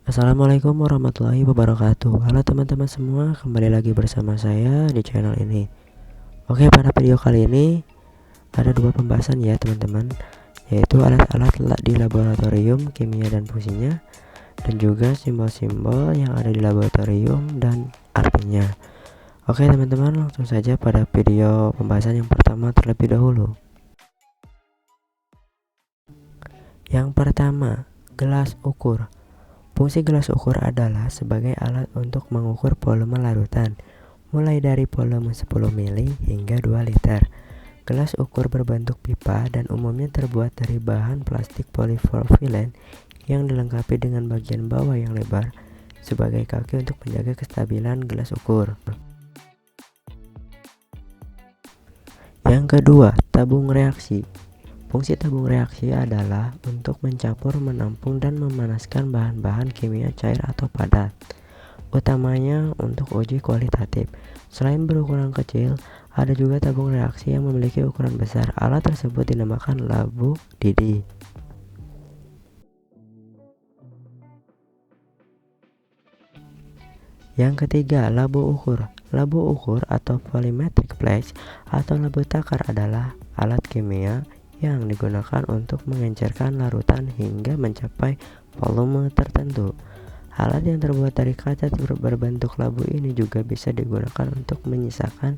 Assalamualaikum warahmatullahi wabarakatuh. Halo teman-teman semua, kembali lagi bersama saya di channel ini. Oke, pada video kali ini ada dua pembahasan ya teman-teman, yaitu alat-alat di laboratorium kimia dan fungsinya, dan juga simbol-simbol yang ada di laboratorium dan artinya. Oke teman-teman, langsung saja pada video pembahasan yang pertama terlebih dahulu. Yang pertama, gelas ukur. Fungsi gelas ukur adalah sebagai alat untuk mengukur volume larutan, mulai dari volume 10 mili hingga 2 liter. Gelas ukur berbentuk pipa dan umumnya terbuat dari bahan plastik polipropilен yang dilengkapi dengan bagian bawah yang lebar sebagai kaki untuk menjaga kestabilan gelas ukur. Yang kedua, tabung reaksi. Fungsi tabung reaksi adalah untuk mencampur, menampung, dan memanaskan bahan-bahan kimia cair atau padat, utamanya untuk uji kualitatif. Selain berukuran kecil, ada juga tabung reaksi yang memiliki ukuran besar. Alat tersebut dinamakan labu didi. Yang ketiga, labu ukur. Labu ukur atau volumetric flash atau labu takar adalah alat kimia yang digunakan untuk mengencerkan larutan hingga mencapai volume tertentu. Alat yang terbuat dari kaca berbentuk labu ini juga bisa digunakan untuk menyisakan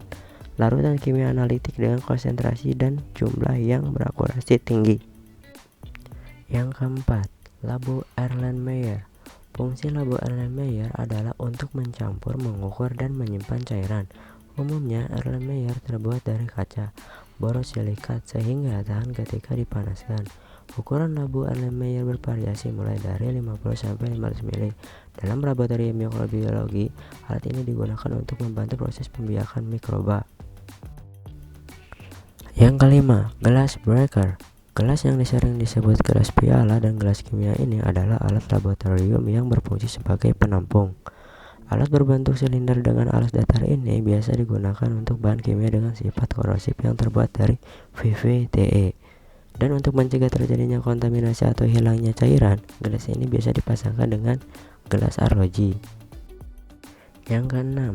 larutan kimia analitik dengan konsentrasi dan jumlah yang berakurasi tinggi. Yang keempat, labu Erlenmeyer. Fungsi labu Erlenmeyer adalah untuk mencampur, mengukur, dan menyimpan cairan. Umumnya Erlenmeyer terbuat dari kaca borosilikat sehingga tahan ketika dipanaskan. Ukuran labu Erlenmeyer bervariasi mulai dari 50 sampai 15 mili. Dalam laboratorium mikrobiologi, alat ini digunakan untuk membantu proses pembiakan mikroba. Yang kelima, gelas breaker. Gelas yang sering disebut gelas piala dan gelas kimia ini adalah alat laboratorium yang berfungsi sebagai penampung. Alat berbentuk silinder dengan alas datar ini biasa digunakan untuk bahan kimia dengan sifat korosif yang terbuat dari PVTE. Dan untuk mencegah terjadinya kontaminasi atau hilangnya cairan, gelas ini biasa dipasangkan dengan gelas arloji. Yang keenam,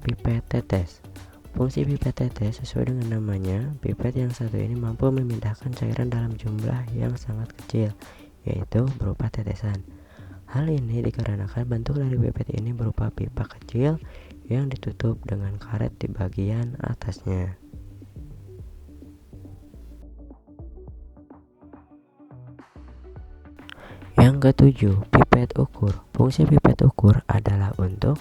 pipet tetes. Fungsi pipet tetes sesuai dengan namanya, pipet yang satu ini mampu memindahkan cairan dalam jumlah yang sangat kecil, yaitu berupa tetesan. Hal ini dikarenakan bentuk dari pipet ini berupa pipa kecil yang ditutup dengan karet di bagian atasnya. Yang ketujuh, pipet ukur. Fungsi pipet ukur adalah untuk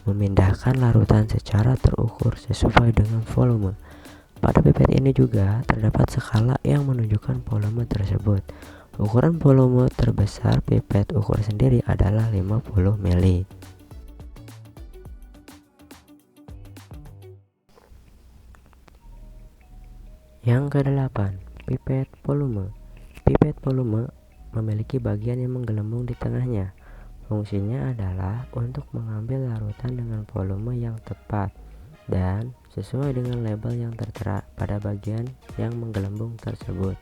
memindahkan larutan secara terukur sesuai dengan volume. Pada pipet ini juga terdapat skala yang menunjukkan volume tersebut. Ukuran volume terbesar pipet ukur sendiri adalah 50 mili. Yang kedelapan, pipet volume. Pipet volume memiliki bagian yang menggelembung di tengahnya. Fungsinya adalah untuk mengambil larutan dengan volume yang tepat dan sesuai dengan label yang tertera pada bagian yang menggelembung tersebut.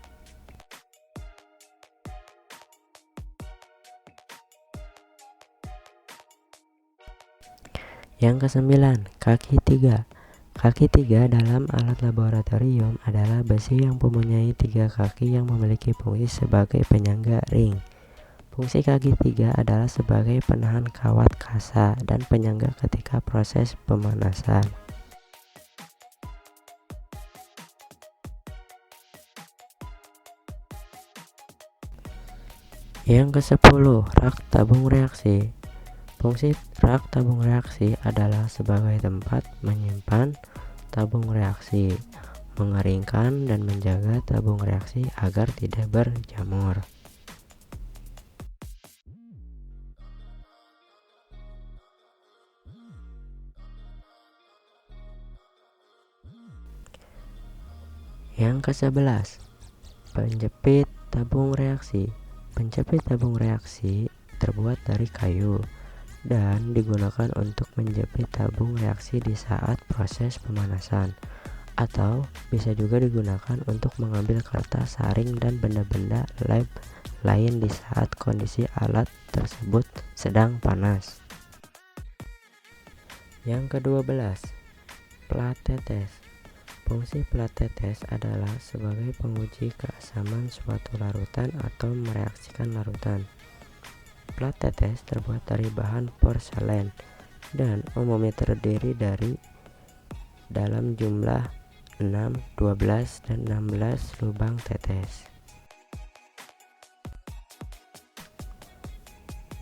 Yang kesembilan, kaki tiga. Kaki tiga dalam alat laboratorium adalah besi yang mempunyai 3 kaki yang memiliki fungsi sebagai penyangga ring. Fungsi kaki tiga adalah sebagai penahan kawat kasa dan penyangga ketika proses pemanasan. Yang ke-10, rak tabung reaksi. Fungsi rak tabung reaksi adalah sebagai tempat menyimpan tabung reaksi, mengeringkan dan menjaga tabung reaksi agar tidak berjamur. Yang ke-11, penjepit tabung reaksi. Penjepit tabung reaksi terbuat dari kayu dan digunakan untuk menjepit tabung reaksi di saat proses pemanasan. atau bisa juga digunakan untuk mengambil kertas, saring, dan benda-benda lab lain di saat kondisi alat tersebut sedang panas. Yang ke-12, plat tetes. Fungsi plat tetes adalah sebagai penguji keasaman suatu larutan atau mereaksikan larutan. Plat tetes terbuat dari bahan porselen dan umumnya terdiri dari dalam jumlah 6, 12, dan 16 lubang tetes.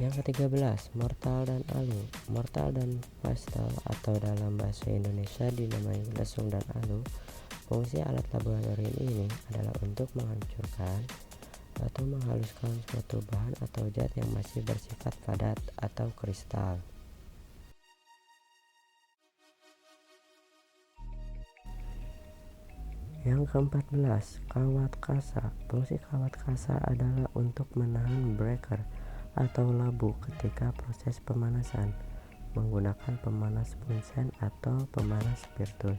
Yang ke-13, mortal dan alu. Mortal dan pestle atau dalam bahasa Indonesia dinamai lesung dan alu. Fungsi alat laboratorium ini adalah untuk menghancurkan atau menghaluskan suatu bahan atau zat yang masih bersifat padat atau kristal. Yang ke-14, kawat kasa. Fungsi kawat kasa adalah untuk menahan breaker atau labu ketika proses pemanasan menggunakan pemanas Bunsen atau pemanas spiritus.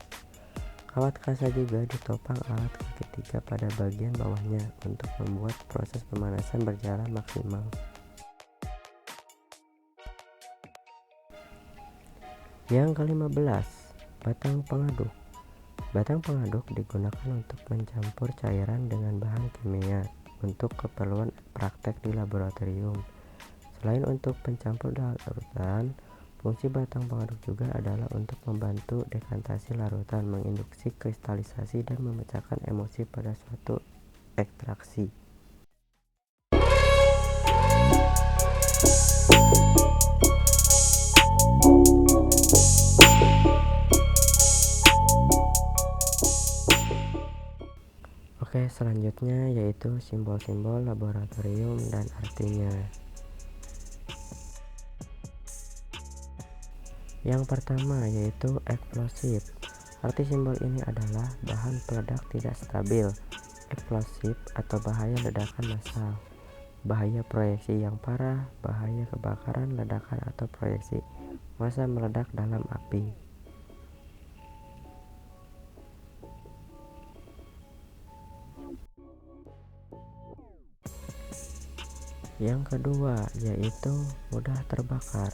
Kawat kasa juga ditopang alat ketiga pada bagian bawahnya untuk membuat proses pemanasan berjalan maksimal. Yang ke-15, batang pengaduk. Batang pengaduk digunakan untuk mencampur cairan dengan bahan kimia untuk keperluan praktek di laboratorium. Selain untuk pencampur larutan, fungsi batang pengaduk juga adalah untuk membantu dekantasi larutan, menginduksi kristalisasi, dan memecahkan emulsi pada suatu ekstraksi. Oke, selanjutnya yaitu simbol-simbol laboratorium dan artinya. Yang pertama yaitu eksplosif. Arti simbol ini adalah bahan peledak tidak stabil, eksplosif atau bahaya ledakan massal, bahaya proyeksi yang parah, bahaya kebakaran, ledakan atau proyeksi massa meledak dalam api. Yang kedua yaitu mudah terbakar.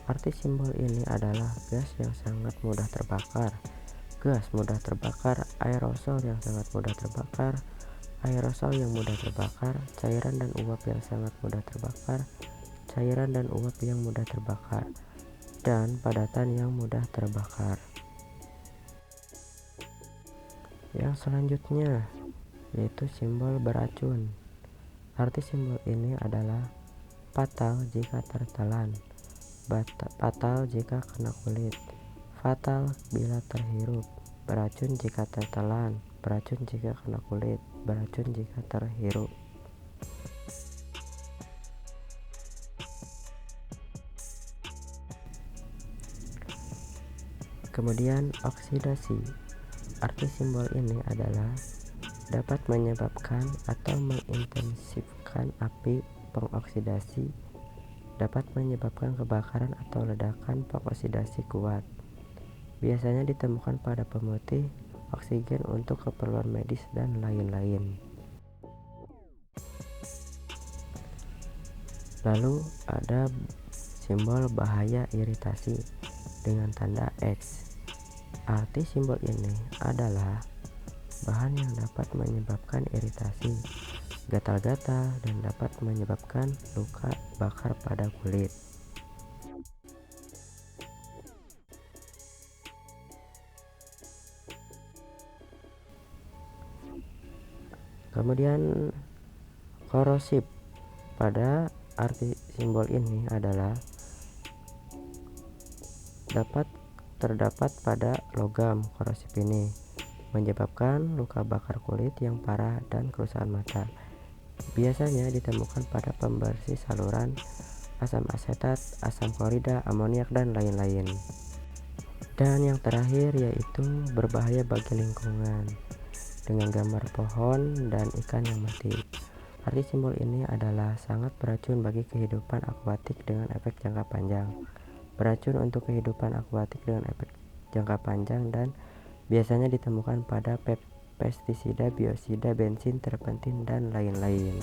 Arti simbol ini adalah gas yang sangat mudah terbakar, gas mudah terbakar, aerosol yang sangat mudah terbakar, aerosol yang mudah terbakar, cairan dan uap yang sangat mudah terbakar, cairan dan uap yang mudah terbakar, dan padatan yang mudah terbakar. Yang selanjutnya yaitu simbol beracun. Arti simbol ini adalah fatal jika tertelan, fatal jika kena kulit, fatal bila terhirup, beracun jika tertelan, beracun jika kena kulit, beracun jika terhirup. Kemudian oksidasi. Arti simbol ini adalah dapat menyebabkan atau mengintensifkan api pengoksidasi, dapat menyebabkan kebakaran atau ledakan pengoksidasi kuat. Biasanya ditemukan pada pemutih, oksigen untuk keperluan medis, dan lain-lain. Lalu ada simbol bahaya iritasi dengan tanda X. Arti simbol ini adalah bahan yang dapat menyebabkan iritasi, gatal-gatal, dan dapat menyebabkan luka bakar pada kulit. Kemudian korosif. Pada arti simbol ini adalah terdapat pada logam korosif ini, menyebabkan luka bakar kulit yang parah dan kerusakan mata. Biasanya ditemukan pada pembersih saluran, asam asetat, asam klorida, amoniak, dan lain-lain. Dan yang terakhir yaitu berbahaya bagi lingkungan, dengan gambar pohon dan ikan yang mati. Arti simbol ini adalah sangat beracun bagi kehidupan akuatik dengan efek jangka panjang, beracun untuk kehidupan akuatik dengan efek jangka panjang, dan Biasanya ditemukan pada pestisida, biosida, bensin, terpentin, dan lain-lain.